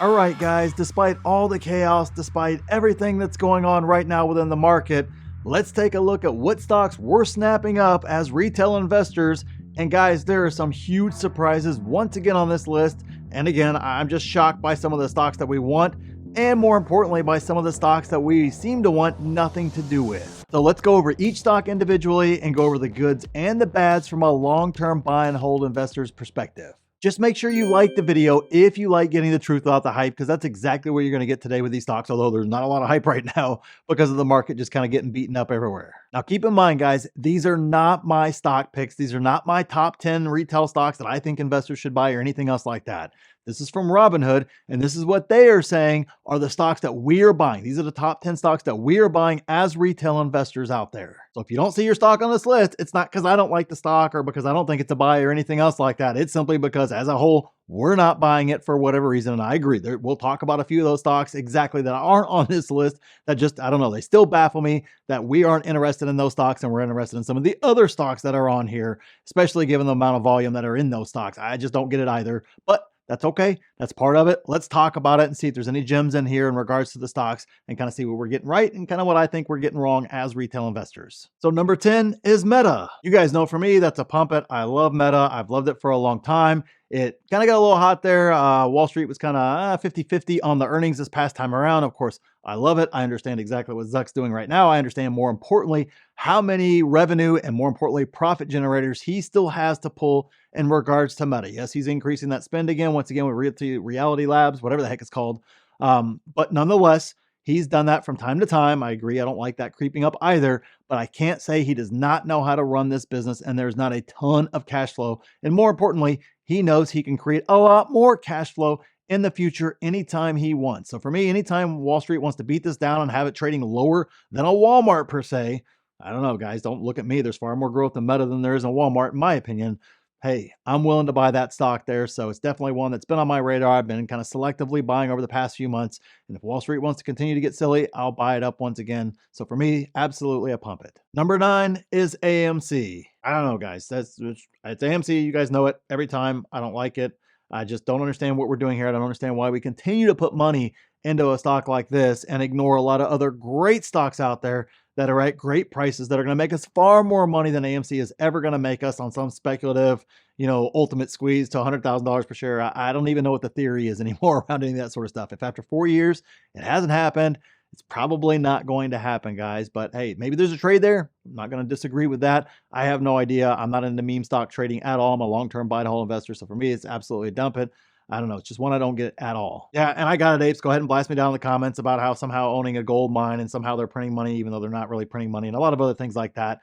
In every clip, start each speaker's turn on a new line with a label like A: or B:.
A: All right, guys, despite all the chaos, despite everything that's going on right now within the market, let's take a look at what stocks we're snapping up as retail investors. And guys, there are some huge surprises once again on this list. And again, I'm just shocked by some of the stocks that we want, and more importantly, by some of the stocks that we seem to want nothing to do with. So let's go over each stock individually and go over the goods and the bads from a long-term buy and hold investor's perspective. Just make sure you like the video if you like getting the truth without the hype, because that's exactly what you're going to get today with these stocks, although there's not a lot of hype right now because of the market just kind of getting beaten up everywhere. Now, keep in mind, guys, these are not my stock picks. These are not my top 10 retail stocks that I think investors should buy or anything else like that. This is from Robinhood, and this is what they are saying are the stocks that we are buying. These are the top 10 stocks that we are buying as retail investors out there. So if you don't see your stock on this list, it's not because I don't like the stock or because I don't think it's a buy or anything else like that. It's simply because as a whole, we're not buying it for whatever reason. And I agree. We'll talk about a few of those stocks exactly that aren't on this list that just, I don't know, they still baffle me that we aren't interested in those stocks and we're interested in some of the other stocks that are on here, especially given the amount of volume that are in those stocks. I just don't get it either. But that's okay. That's part of it. Let's talk about it and see if there's any gems in here in regards to the stocks and kind of see what we're getting right and kind of what I think we're getting wrong as retail investors. So number 10 is Meta. You guys know for me, that's a pump it. I love Meta. I've loved it for a long time. It kind of got a little hot there. Wall Street was kind of 50-50 on the earnings this past time around. Of course, I love it. I understand exactly what Zuck's doing right now. I understand more importantly, how many revenue and more importantly, profit generators he still has to pull in regards to Meta. Yes, he's increasing that spend again, once again, with Reality Labs, whatever the heck it's called. But nonetheless, he's done that from time to time. I agree. I don't like that creeping up either, but I can't say he does not know how to run this business and there's not a ton of cash flow. And more importantly, he knows he can create a lot more cash flow in the future anytime he wants. So for me, anytime Wall Street wants to beat this down and have it trading lower than a Walmart per se, I don't know, guys, don't look at me. There's far more growth in Meta than there is in Walmart, in my opinion. Hey, I'm willing to buy that stock there. So it's definitely one that's been on my radar. I've been kind of selectively buying over the past few months. And if Wall Street wants to continue to get silly, I'll buy it up once again. So for me, absolutely a pump it. Number 9 is AMC. I don't know, guys. It's AMC. You guys know it every time. I don't like it. I just don't understand what we're doing here. I don't understand why we continue to put money into a stock like this and ignore a lot of other great stocks out there that are at great prices that are going to make us far more money than AMC is ever going to make us on some speculative, ultimate squeeze to $100,000 per share. I don't even know what the theory is anymore around any of that sort of stuff. If after 4 years it hasn't happened, it's probably not going to happen, guys. But hey, maybe there's a trade there. I'm not going to disagree with that. I have no idea. I'm not into meme stock trading at all. I'm a long-term buy and hold investor. So for me, it's absolutely dump it. I don't know. It's just one I don't get at all. Yeah, and I got it, Apes. Go ahead and blast me down in the comments about how somehow owning a gold mine and somehow they're printing money, even though they're not really printing money, and a lot of other things like that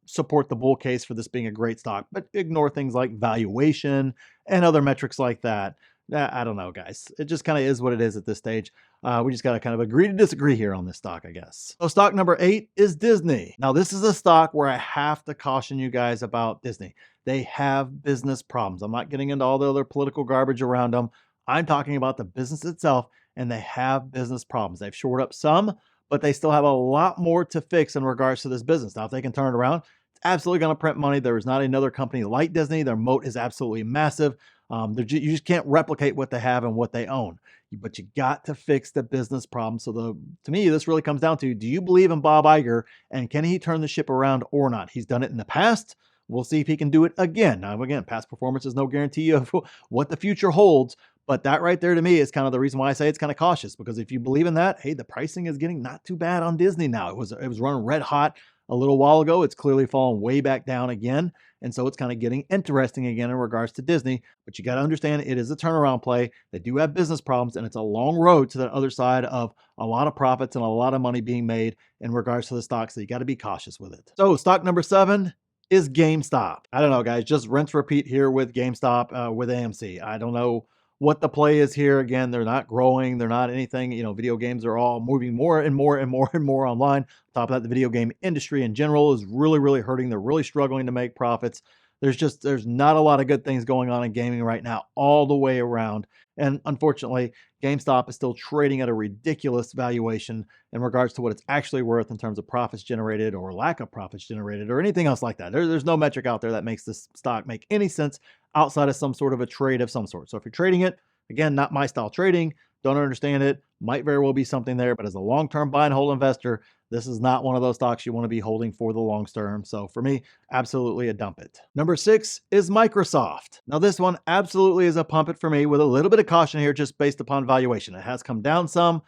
A: support the bull case for this being a great stock, but ignore things like valuation and other metrics like that. I don't know, guys. It just kind of is what it is at this stage. We just got to kind of agree to disagree here on this stock, I guess. So stock number 8 is Disney. Now, this is a stock where I have to caution you guys about Disney. They have business problems. I'm not getting into all the other political garbage around them. I'm talking about the business itself, and they have business problems. They've shored up some, but they still have a lot more to fix in regards to this business. Now, if they can turn it around, it's absolutely going to print money. There is not another company like Disney. Their moat is absolutely massive. You just can't replicate what they have and what they own, but you got to fix the business problem. So to me, this really comes down to, do you believe in Bob Iger and can he turn the ship around or not? He's done it in the past. We'll see if he can do it again. Now, again, past performance is no guarantee of what the future holds, but that right there to me is kind of the reason why I say it's kind of cautious, because if you believe in that, hey, the pricing is getting not too bad on Disney now. It was running red hot a little while ago. It's clearly fallen way back down again. And so it's kind of getting interesting again in regards to Disney, but you got to understand it is a turnaround play. They do have business problems, and it's a long road to the other side of a lot of profits and a lot of money being made in regards to the stock. So you got to be cautious with it. So stock number 7 is GameStop. I don't know, guys, just rinse repeat here with GameStop, with AMC. I don't know what the play is here. Again, they're not growing. They're not anything. Video games are all moving more and more and more and more online. On top of that, the video game industry in general is really, really hurting. They're really struggling to make profits. There's not a lot of good things going on in gaming right now all the way around. And unfortunately, GameStop is still trading at a ridiculous valuation in regards to what it's actually worth in terms of profits generated or lack of profits generated or anything else like that. There's no metric out there that makes this stock make any sense outside of some sort of a trade of some sort. So if you're trading it, Again, not my style trading. Don't understand it. Might very well be something there, but as a long-term buy and hold investor, this is not one of those stocks you want to be holding for the long term. So for me, absolutely a dump it. Number 6 is Microsoft. Now this one absolutely is a pump it for me with a little bit of caution here just based upon valuation. It has come down some.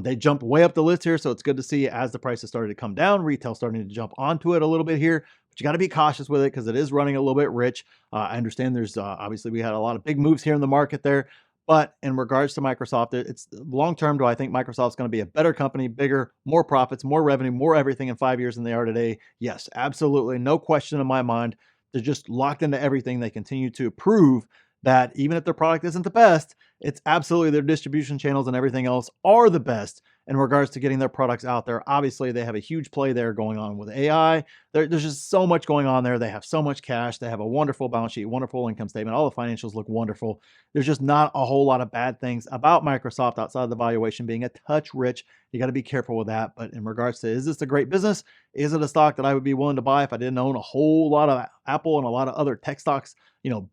A: They jumped way up the list here, so it's good to see as the prices started to come down, retail starting to jump onto it a little bit here. But you got to be cautious with it because it is running a little bit rich. I understand there's obviously we had a lot of big moves here in the market there. But in regards to Microsoft, it's long term. Do I think Microsoft's going to be a better company, bigger, more profits, more revenue, more everything in 5 years than they are today? Yes, absolutely. No question in my mind. They're just locked into everything. They continue to prove that even if their product isn't the best, it's absolutely their distribution channels and everything else are the best in regards to getting their products out there. Obviously, they have a huge play there going on with AI. There's just so much going on there. They have so much cash. They have a wonderful balance sheet, wonderful income statement. All the financials look wonderful. There's just not a whole lot of bad things about Microsoft outside of the valuation being a touch rich. You got to be careful with that. But in regards to, is this a great business? Is it a stock that I would be willing to buy if I didn't own a whole lot of Apple and a lot of other tech stocks,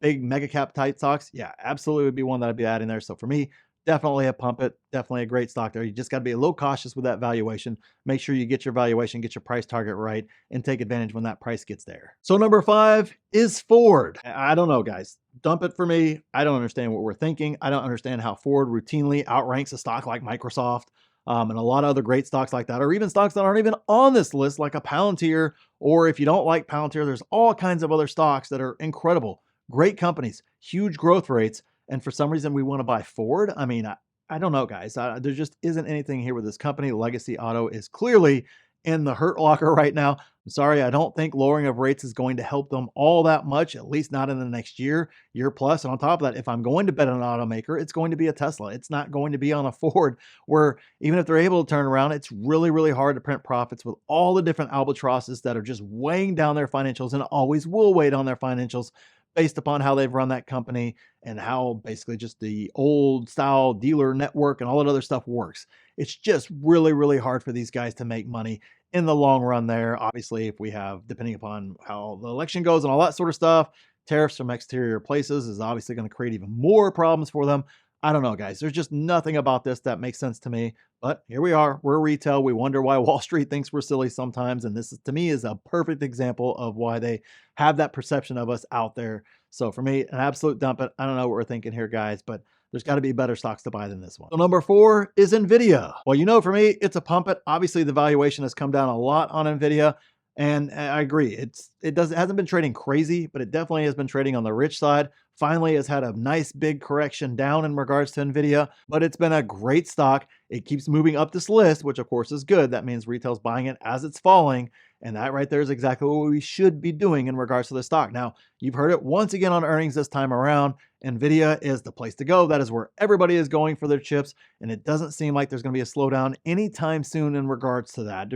A: big mega cap type stocks? Yeah, absolutely would be one that I'd be adding there. So for me, definitely a pump it, definitely a great stock there. You just got to be a little cautious with that valuation. Make sure you get your valuation, get your price target right, and take advantage when that price gets there. So number 5 is Ford. I don't know, guys. Dump it for me. I don't understand what we're thinking. I don't understand how Ford routinely outranks a stock like Microsoft and a lot of other great stocks like that, or even stocks that aren't even on this list, like a Palantir. Or if you don't like Palantir, there's all kinds of other stocks that are incredible, great companies, huge growth rates. And for some reason, we want to buy Ford. I mean, I don't know, guys. There just isn't anything here with this company. Legacy Auto is clearly in the hurt locker right now. I'm sorry, I don't think lowering of rates is going to help them all that much, at least not in the next year plus. And on top of that, if I'm going to bet on an automaker, it's going to be a Tesla. It's not going to be on a Ford, where even if they're able to turn around, it's really, really hard to print profits with all the different albatrosses that are just weighing down their financials and always will weigh on their financials based upon how they've run that company and how basically just the old style dealer network and all that other stuff works. It's just really, really hard for these guys to make money in the long run there. Obviously, if we have, depending upon how the election goes and all that sort of stuff, tariffs from exterior places is obviously going to create even more problems for them. I don't know, guys. There's just nothing about this that makes sense to me. But here we are. We're retail. We wonder why Wall Street thinks we're silly sometimes. And this, to me, is a perfect example of why they have that perception of us out there. So for me, an absolute dump it. I don't know what we're thinking here, guys, but there's got to be better stocks to buy than this one. So number 4 is Nvidia. Well, for me, it's a pump it. Obviously, the valuation has come down a lot on Nvidia. And I agree. It hasn't been trading crazy, but it definitely has been trading on the rich side. Finally has had a nice big correction down in regards to Nvidia, but it's been a great stock. It keeps moving up this list, which of course is good. That means retail's buying it as it's falling. And that right there is exactly what we should be doing in regards to the stock. Now, you've heard it once again on earnings this time around. Nvidia is the place to go. That is where everybody is going for their chips. And it doesn't seem like there's going to be a slowdown anytime soon in regards to that.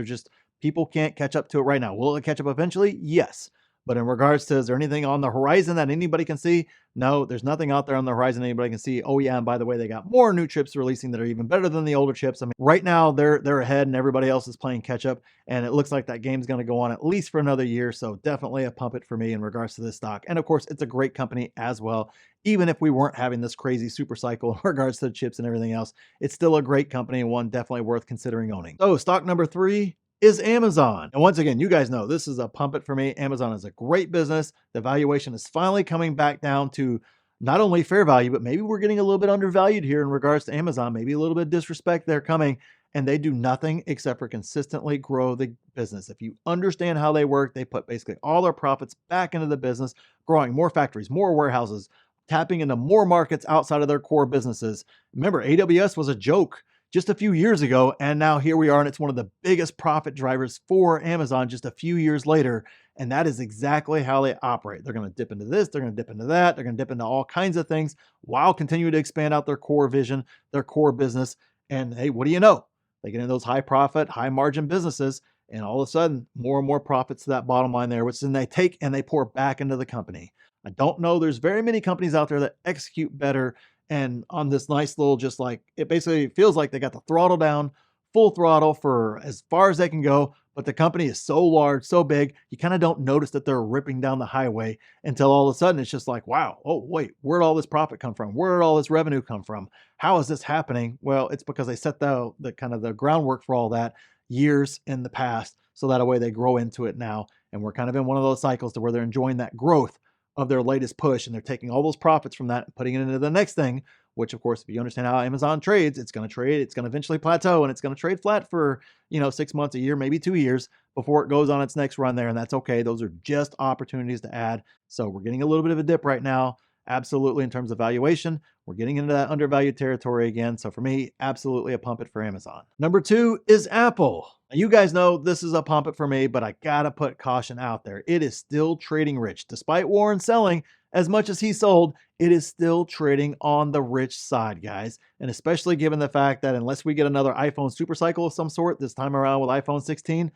A: People can't catch up to it right now. Will it catch up eventually? Yes. But in regards to, is there anything on the horizon that anybody can see? No, there's nothing out there on the horizon anybody can see. Oh yeah, and by the way, they got more new chips releasing that are even better than the older chips. I mean, right now they're ahead and everybody else is playing catch up. And it looks like that game's going to go on at least for another year. So definitely a pump it for me in regards to this stock. And of course, it's a great company as well. Even if we weren't having this crazy super cycle in regards to the chips and everything else, it's still a great company and one definitely worth considering owning. So stock number 3 is Amazon. And once again, you guys know this is a pump it for me. Amazon is a great business. The valuation is finally coming back down to not only fair value, but maybe we're getting a little bit undervalued here in regards to Amazon. Maybe a little bit of disrespect there coming, and they do nothing except for consistently grow the business. If you understand how they work, they put basically all their profits back into the business, growing more factories, more warehouses, tapping into more markets outside of their core businesses. Remember, AWS was a joke just a few years ago, and now here we are, and it's one of the biggest profit drivers for Amazon just a few years later. And that is exactly how they operate. They're going to dip into this, they're going to dip into that, they're going to dip into all kinds of things while continuing to expand out their core vision, their core business. And hey, what do you know? They get into those high profit, high margin businesses, and all of a sudden, more and more profits to that bottom line there, which then they take and they pour back into the company. I don't know there's very many companies out there that execute better and on this nice little, just like, it basically feels like they got the throttle down, full throttle for as far as they can go, but the company is so large, so big, you kind of don't notice that they're ripping down the highway until all of a sudden it's just like, wow, oh wait, where'd all this profit come from? Where'd all this revenue come from? How is this happening? Well, it's because they set the kind of the groundwork for all that years in the past, so that way they grow into it now. And we're kind of in one of those cycles to where they're enjoying that growth of their latest push, and they're taking all those profits from that and putting it into the next thing, which of course, if you understand how Amazon trades, it's going to trade, it's going to eventually plateau, and it's going to trade flat for, 6 months, a year, maybe 2 years before it goes on its next run there. And that's okay. Those are just opportunities to add. So we're getting a little bit of a dip right now. Absolutely. In terms of valuation, we're getting into that undervalued territory again. So for me, absolutely a pump it for Amazon. Number 2 is Apple. Now, you guys know this is a pump it for me, but I gotta put caution out there. It is still trading rich. Despite Warren selling as much as he sold, it is still trading on the rich side, guys. And especially given the fact that unless we get another iPhone super cycle of some sort this time around with iPhone 16,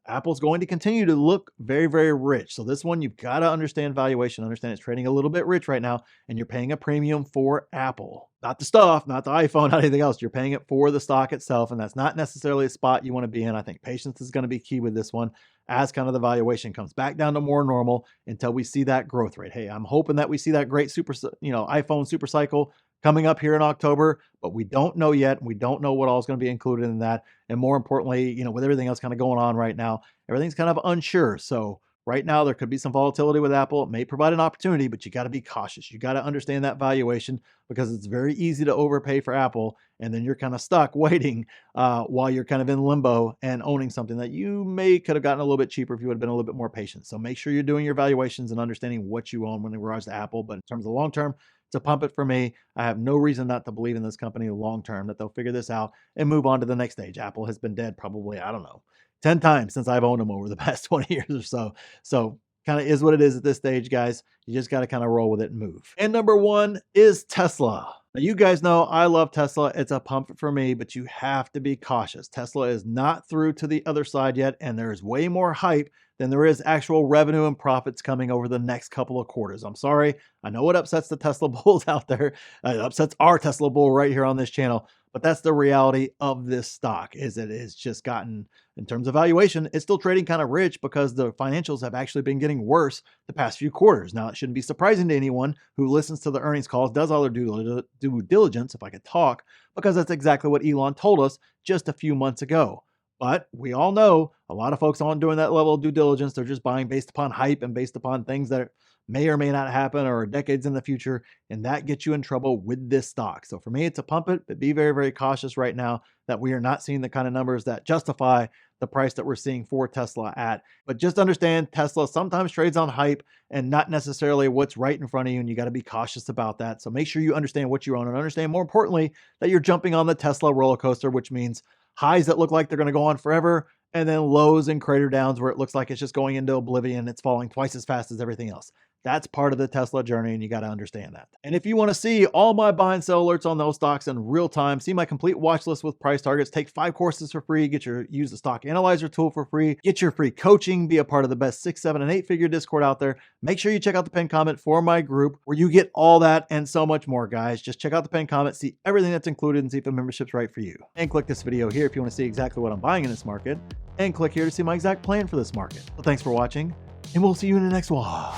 A: Apple's going to continue to look very, very rich. So this one, you've got to understand valuation, understand it's trading a little bit rich right now, and you're paying a premium for Apple. Not the stuff, not the iPhone, not anything else. You're paying it for the stock itself, and that's not necessarily a spot you want to be in. I think patience is going to be key with this one as kind of the valuation comes back down to more normal until we see that growth rate. Hey, I'm hoping that we see that great iPhone super cycle coming up here in October, but we don't know yet. We don't know what all is going to be included in that. And more importantly, with everything else kind of going on right now, everything's kind of unsure. So right now there could be some volatility with Apple. It may provide an opportunity, but you got to be cautious. You got to understand that valuation, because it's very easy to overpay for Apple. And then you're kind of stuck waiting while you're kind of in limbo and owning something that you could have gotten a little bit cheaper if you would have been a little bit more patient. So make sure you're doing your valuations and understanding what you own when it regards to Apple. But in terms of long term, to pump it for me. I have no reason not to believe in this company long term, that they'll figure this out and move on to the next stage. Apple has been dead probably, 10 times since I've owned them over the past 20 years or so. So kind of is what it is at this stage, guys. You just got to kind of roll with it and move. And number 1 is Tesla. Now, you guys know I love Tesla. It's a pump for me, but you have to be cautious. Tesla is not through to the other side yet, and there is way more hype than there is actual revenue and profits coming over the next couple of quarters. I'm sorry. I know it upsets the Tesla bulls out there. It upsets our Tesla bull right here on this channel. But that's the reality of this stock, is it is just gotten, in terms of valuation, it's still trading kind of rich because the financials have actually been getting worse the past few quarters. Now, it shouldn't be surprising to anyone who listens to the earnings calls, does all their due diligence, if I could talk, because that's exactly what Elon told us just a few months ago. But we all know a lot of folks aren't doing that level of due diligence. They're just buying based upon hype and based upon things that may or may not happen or decades in the future. And that gets you in trouble with this stock. So for me, it's a pump it, but be very, very cautious right now that we are not seeing the kind of numbers that justify the price that we're seeing for Tesla at. But just understand, Tesla sometimes trades on hype and not necessarily what's right in front of you. And you got to be cautious about that. So make sure you understand what you own, and understand, more importantly, that you're jumping on the Tesla roller coaster, which means highs that look like they're going to go on forever, and then lows and crater downs where it looks like it's just going into oblivion. It's falling twice as fast as everything else. That's part of the Tesla journey, and you got to understand that. And if you want to see all my buy and sell alerts on those stocks in real time, see my complete watch list with price targets, take 5 courses for free, use the stock analyzer tool for free, get your free coaching, be a part of the best 6, 7, and 8 figure Discord out there. Make sure you check out the pinned comment for my group, where you get all that and so much more, guys. Just check out the pinned comment, see everything that's included, and see if the membership's right for you. And click this video here if you want to see exactly what I'm buying in this market, and click here to see my exact plan for this market. So thanks for watching, and we'll see you in the next one.